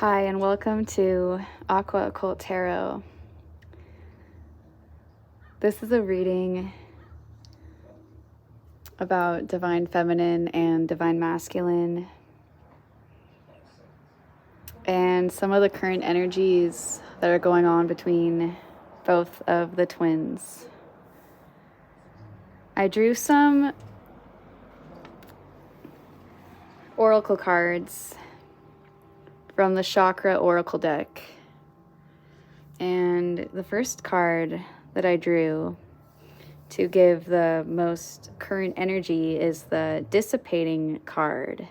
Hi, and welcome to Aqua Occult Tarot. This is a reading about divine feminine and divine masculine and some of the current energies that are going on between both of the twins. I drew some oracle cards from the Chakra Oracle deck. And the first card that I drew to give the most current energy is the Dissipating card.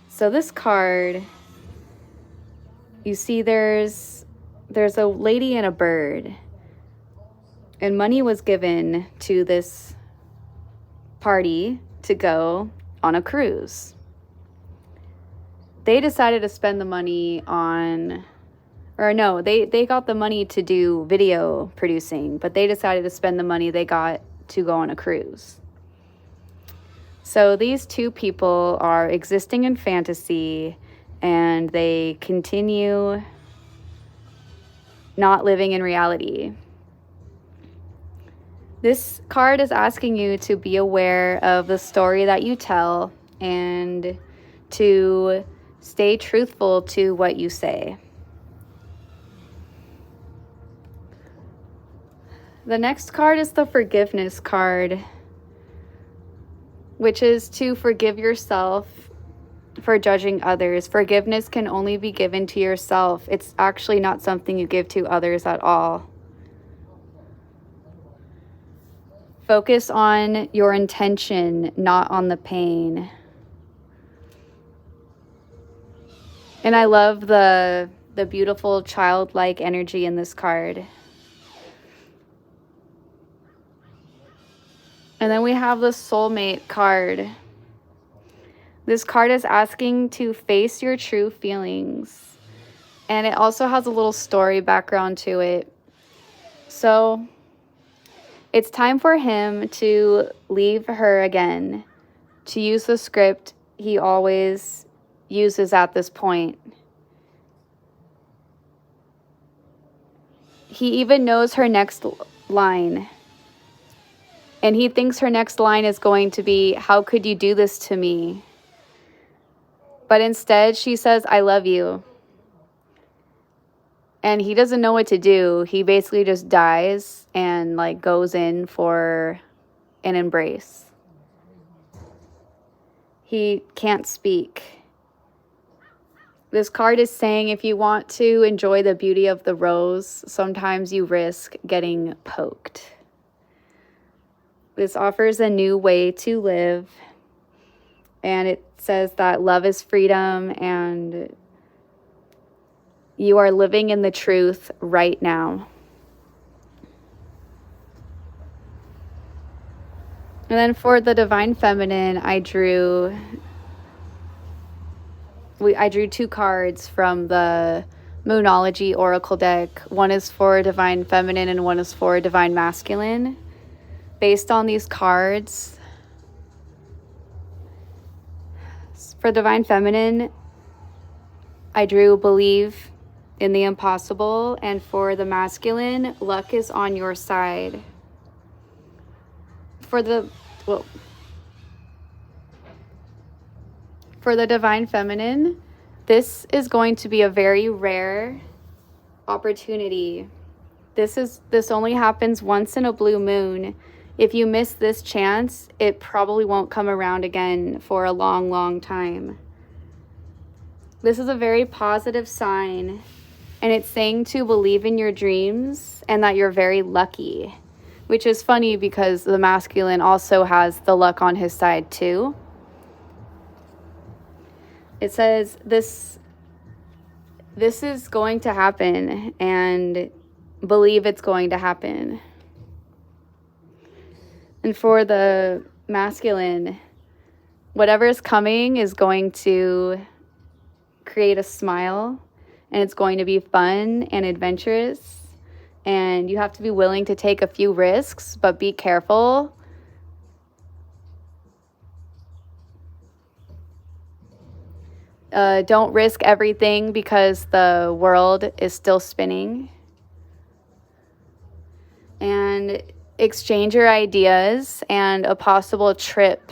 So this card, you see there's a lady and a bird. And money was given to this party to go on a cruise. They decided to spend the money on, they got the money to do video producing, but they decided to spend the money they got to go on a cruise. So these two people are existing in fantasy, and they continue not living in reality. This card is asking you to be aware of the story that you tell and to stay truthful to what you say. The next card is the Forgiveness card, which is to forgive yourself for judging others. Forgiveness can only be given to yourself. It's actually not something you give to others at all. Focus on your intention, not on the pain. And I love the beautiful childlike energy in this card. And then we have the Soulmate card. This card is asking to face your true feelings. And it also has a little story background to it. So it's time for him to leave her again, to use the script he always uses at this point. He even knows her next line. And he thinks her next line is going to be, "How could you do this to me?" But instead she says, "I love you." And he doesn't know what to do. He basically just dies and goes in for an embrace. He can't speak. This card is saying if you want to enjoy the beauty of the rose, sometimes you risk getting poked. This offers a new way to live. And it says that love is freedom and you are living in the truth right now. And then for the Divine Feminine, I drew two cards from the Moonology Oracle deck. One is for Divine Feminine and one is for Divine Masculine. Based on these cards, for Divine Feminine, I drew believe in the impossible, and for the masculine, luck is on your side. For the Divine Feminine, this is going to be a very rare opportunity. This only happens once in a blue moon. If you miss this chance, it probably won't come around again for a long, long time. This is a very positive sign, and it's saying to believe in your dreams and that you're very lucky, which is funny because the masculine also has the luck on his side too. It says this is going to happen, and believe it's going to happen. And for the masculine, whatever is coming is going to create a smile, and it's going to be fun and adventurous, and you have to be willing to take a few risks, but be careful. Don't risk everything because the world is still spinning. And exchange your ideas, and a possible trip,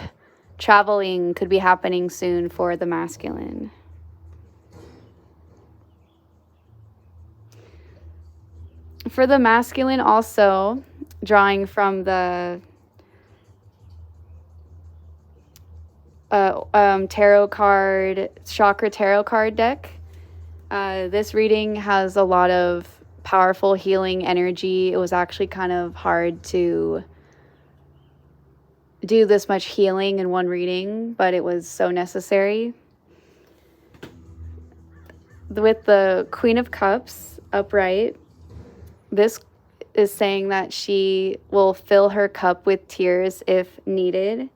traveling, could be happening soon for the masculine. For the masculine also, drawing from the tarot card, chakra tarot card deck, this reading has a lot of powerful healing energy. It was actually kind of hard to do this much healing in one reading, but it was so necessary. With the Queen of Cups upright, this is saying that she will fill her cup with tears if needed.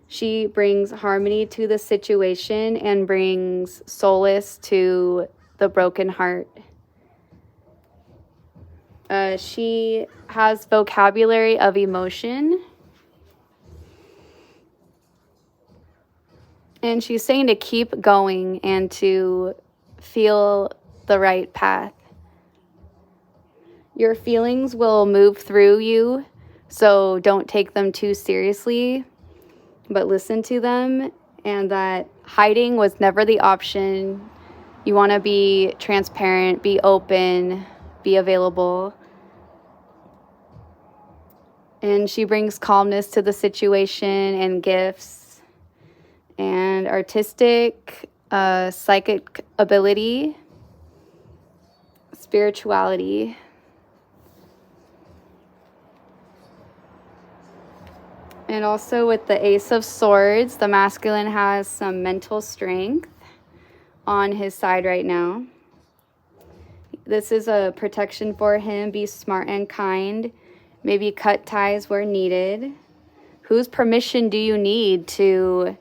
She brings harmony to the situation and brings solace to the broken heart. She has vocabulary of emotion. And she's saying to keep going and to feel the right path. Your feelings will move through you, so don't take them too seriously, but listen to them, and that hiding was never the option. You want to be transparent, be open, be available. And she brings calmness to the situation and gifts and artistic, psychic ability, spirituality. And also with the Ace of Swords, the masculine has some mental strength on his side right now. This is a protection for him. Be smart and kind. Maybe cut ties where needed. Whose permission do you need to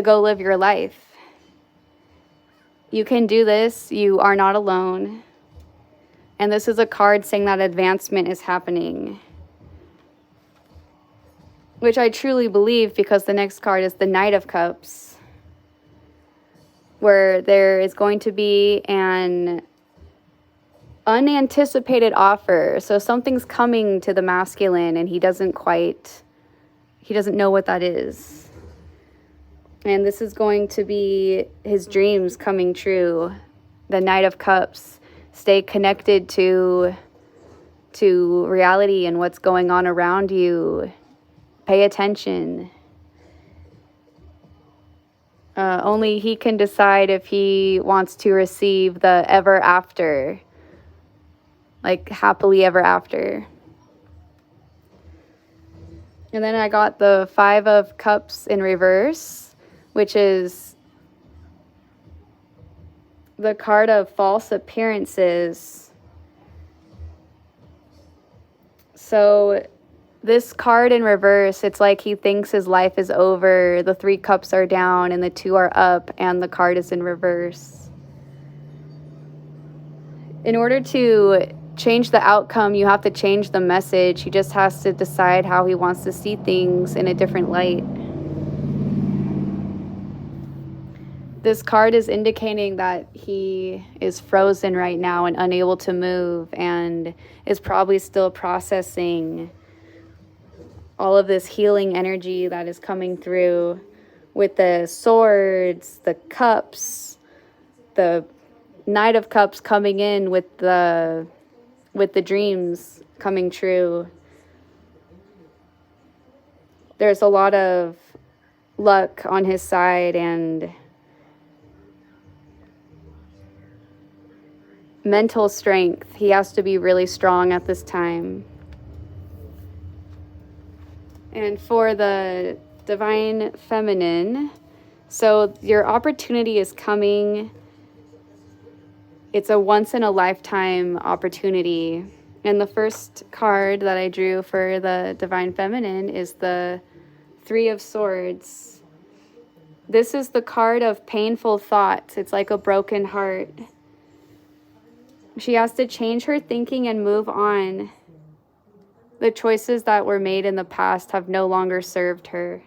go live your life? You can do this. You are not alone. And this is a card saying that advancement is happening, which I truly believe, because the next card is the Knight of Cups, where there is going to be an unanticipated offer. So something's coming to the masculine and he doesn't know what that is. And this is going to be his dreams coming true. The Knight of Cups. Stay connected to reality and what's going on around you. Pay attention. Only he can decide if he wants to receive the ever after, like happily ever after. And then I got the Five of Cups in reverse, which is the card of false appearances. So this card in reverse, it's like he thinks his life is over. The 3 cups are down and the 2 are up, and the card is in reverse. In order to change the outcome, you have to change the message. He just has to decide how he wants to see things in a different light. This card is indicating that he is frozen right now and unable to move, and is probably still processing all of this healing energy that is coming through with the swords, the cups, the Knight of Cups coming in with the dreams coming true. There's a lot of luck on his side and mental strength. He has to be really strong at this time. And for the Divine Feminine, so your opportunity is coming. It's a once-in-a-lifetime opportunity. And the first card that I drew for the Divine Feminine is the 3 of Swords. This is the card of painful thoughts. It's like a broken heart. She has to change her thinking and move on. The choices that were made in the past have no longer served her.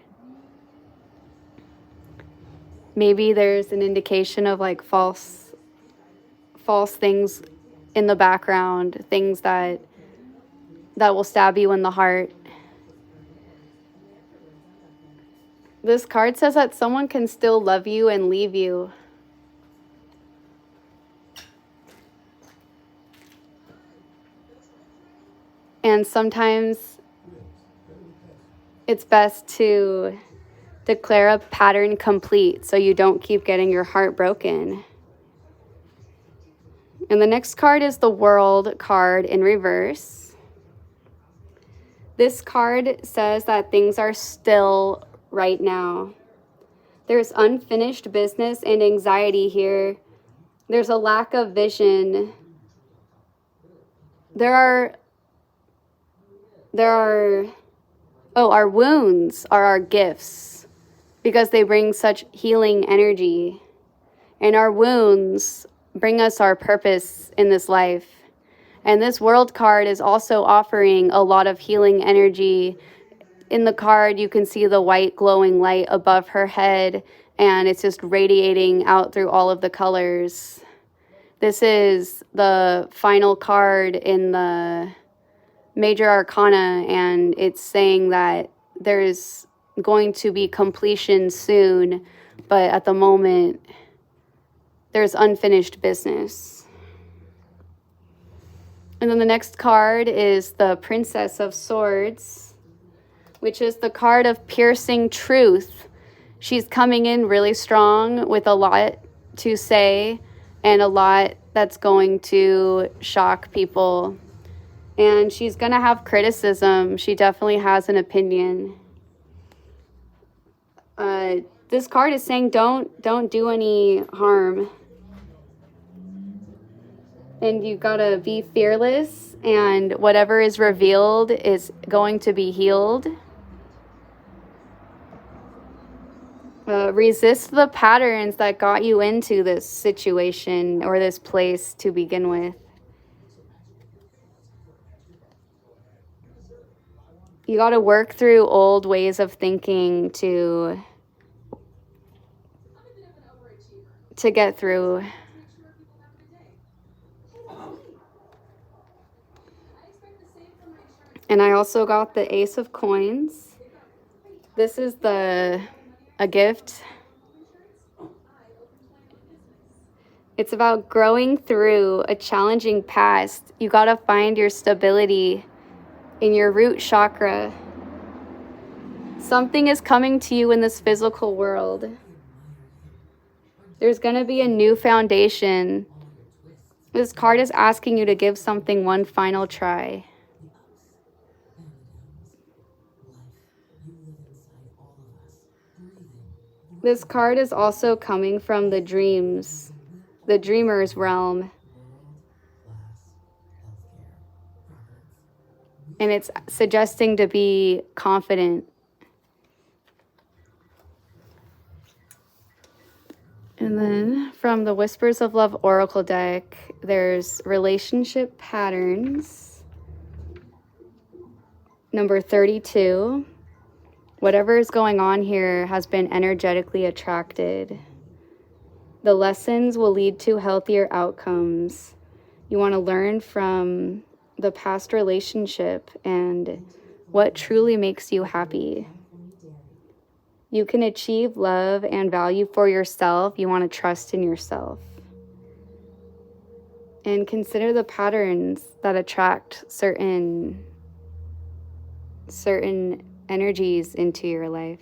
Maybe there's an indication of like false things in the background, things that will stab you in the heart. This card says that someone can still love you and leave you. And sometimes it's best to declare a pattern complete so you don't keep getting your heart broken. And the next card is the World card in reverse. This card says that things are still right now. There's unfinished business and anxiety here. There's a lack of vision. Our wounds are our gifts because they bring such healing energy. And our wounds bring us our purpose in this life. And this World card is also offering a lot of healing energy. In the card, you can see the white glowing light above her head, and it's just radiating out through all of the colors. This is the final card in the Major Arcana, and it's saying that there's going to be completion soon, but at the moment, there's unfinished business. And then the next card is the Princess of Swords, which is the card of piercing truth. She's coming in really strong with a lot to say and a lot that's going to shock people. And she's going to have criticism. She definitely has an opinion. This card is saying don't do any harm. And you gotta be fearless, and whatever is revealed is going to be healed. Resist the patterns that got you into this situation or this place to begin with. You got to work through old ways of thinking to get through. And I also got the Ace of Coins. This is a gift. It's about growing through a challenging past. You got to find your stability in your root chakra. Something is coming to you in this physical world. There's going to be a new foundation. This card is asking you to give something one final try. This card is also coming from the dreams, the dreamer's realm. And it's suggesting to be confident. And then from the Whispers of Love Oracle deck, there's relationship patterns. Number 32. Whatever is going on here has been energetically attracted. The lessons will lead to healthier outcomes. You want to learn from the past relationship and what truly makes you happy. You can achieve love and value for yourself. You want to trust in yourself. And consider the patterns that attract certain energies into your life.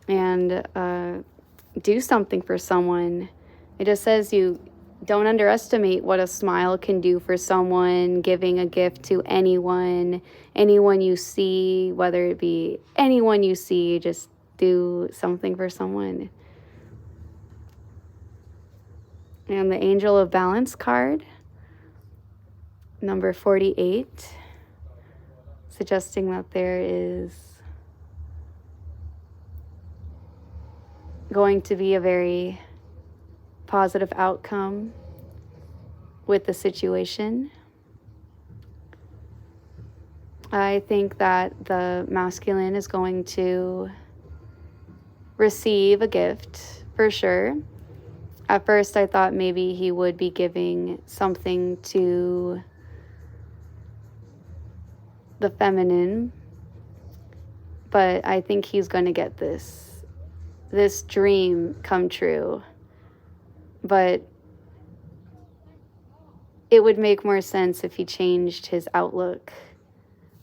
And do something for someone. It just says you don't underestimate what a smile can do for someone, giving a gift to anyone you see, whether it be anyone you see, just do something for someone. And the Angel of Balance card, number 48, suggesting that there is going to be a very positive outcome with the situation. I think that the masculine is going to receive a gift for sure. At first, I thought maybe he would be giving something to the feminine, but I think he's going to get this dream come true. But it would make more sense if he changed his outlook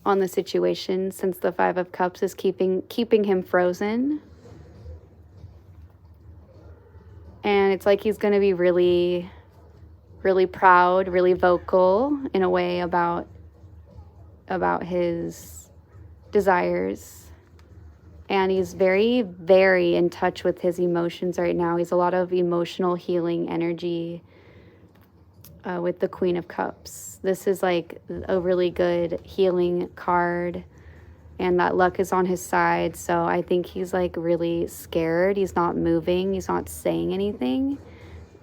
on the situation, since the Five of Cups is keeping him frozen. And it's like he's going to be really, really proud, really vocal in a way about his desires. And he's very, very in touch with his emotions right now. He's a lot of emotional healing energy with the Queen of Cups. This is like a really good healing card, and that luck is on his side. So I think he's like really scared. He's not moving. He's not saying anything,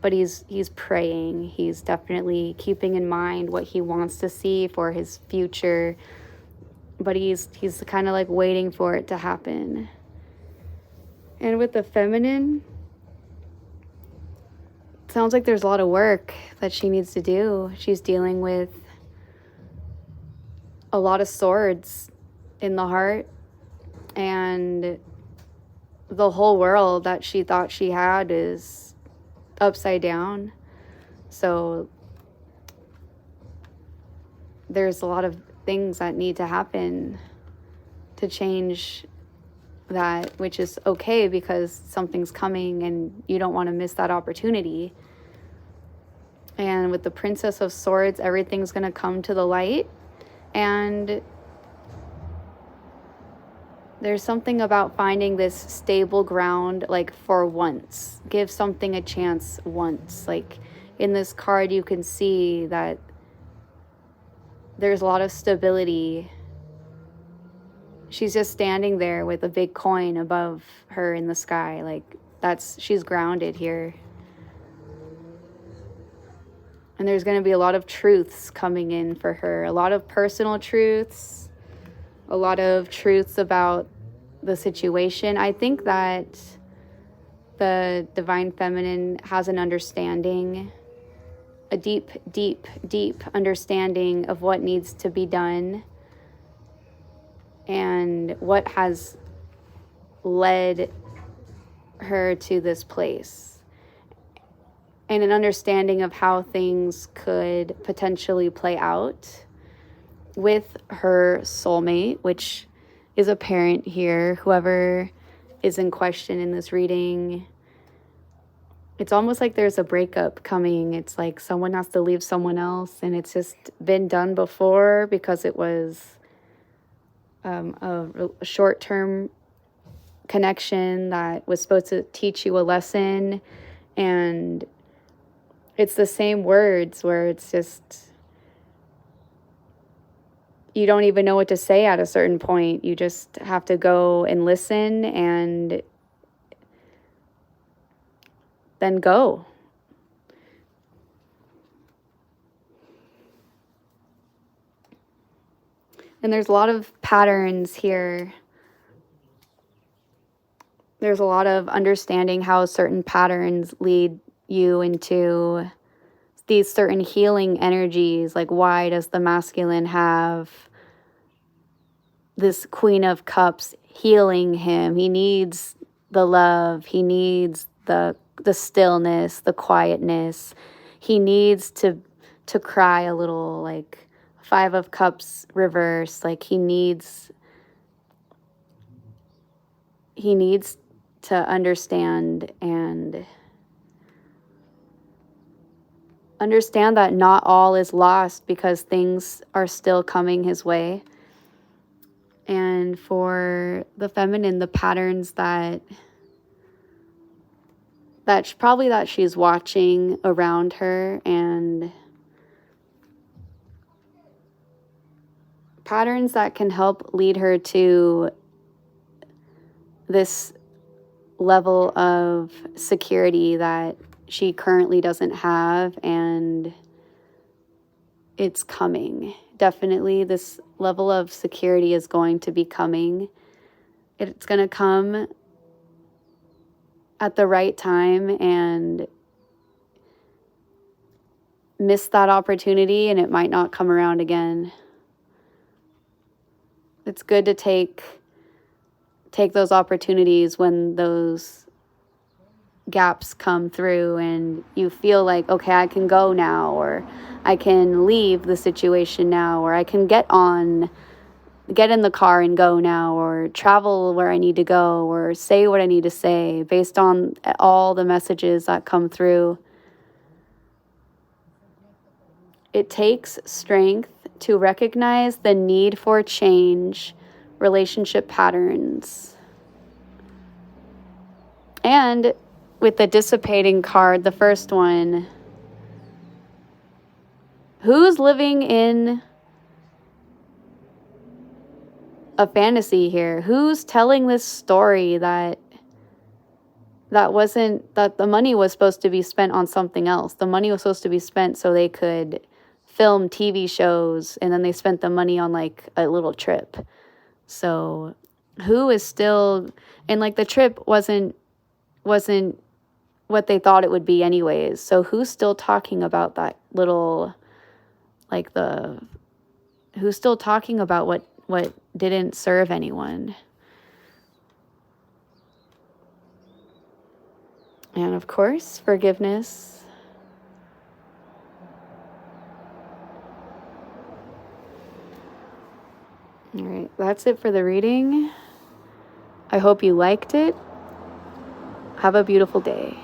but he's praying. He's definitely keeping in mind what he wants to see for his future, but he's kind of like waiting for it to happen. And with the feminine, it sounds like there's a lot of work that she needs to do. She's dealing with a lot of swords in the heart, and the whole world that she thought she had is upside down. So there's a lot of things that need to happen to change that, which is okay because something's coming and you don't want to miss that opportunity. And with the Princess of Swords, everything's going to come to the light. And there's something about finding this stable ground, like for once. Give something a chance once. Like in this card, you can see that there's a lot of stability. She's just standing there with a big coin above her in the sky. Like she's grounded here. And there's going to be a lot of truths coming in for her. A lot of personal truths. A lot of truths about the situation. I think that the Divine Feminine has an understanding, a deep, deep, deep understanding of what needs to be done and what has led her to this place. And an understanding of how things could potentially play out with her soulmate, which is apparent here. Whoever is in question in this reading, it's almost like there's a breakup coming. It's like someone has to leave someone else, and it's just been done before because it was a short-term connection that was supposed to teach you a lesson. And it's the same words where it's just, you don't even know what to say at a certain point. You just have to go and listen and then go. And there's a lot of patterns here. There's a lot of understanding how certain patterns lead you into these certain healing energies. Like, why does the masculine have this Queen of Cups healing him? He needs the love. He needs the stillness, the quietness. He needs to cry a little, like Five of Cups reverse. Like he needs to understand and understand that not all is lost, because things are still coming his way. And for the feminine, the patterns that she's watching around her, and patterns that can help lead her to this level of security that she currently doesn't have, and it's coming. Definitely this level of security is going to be coming. It's going to come at the right time and miss that opportunity, and it might not come around again. It's good to take those opportunities when those gaps come through and you feel like, okay, I can go now, or I can leave the situation now, or I can get in the car and go now, or travel where I need to go, or say what I need to say based on all the messages that come through. It takes strength to recognize the need for change, relationship patterns. And with the dissipating card, the first one, who's living in a fantasy here? Who's telling this story that the money was supposed to be spent on something else? The money was supposed to be spent so they could film TV shows, and then they spent the money on like a little trip. So who is still, and like the trip wasn't what they thought it would be anyways. So who's still talking about that little, like who's still talking about what didn't serve anyone? And of course, forgiveness. All right, that's it for the reading. I hope you liked it. Have a beautiful day.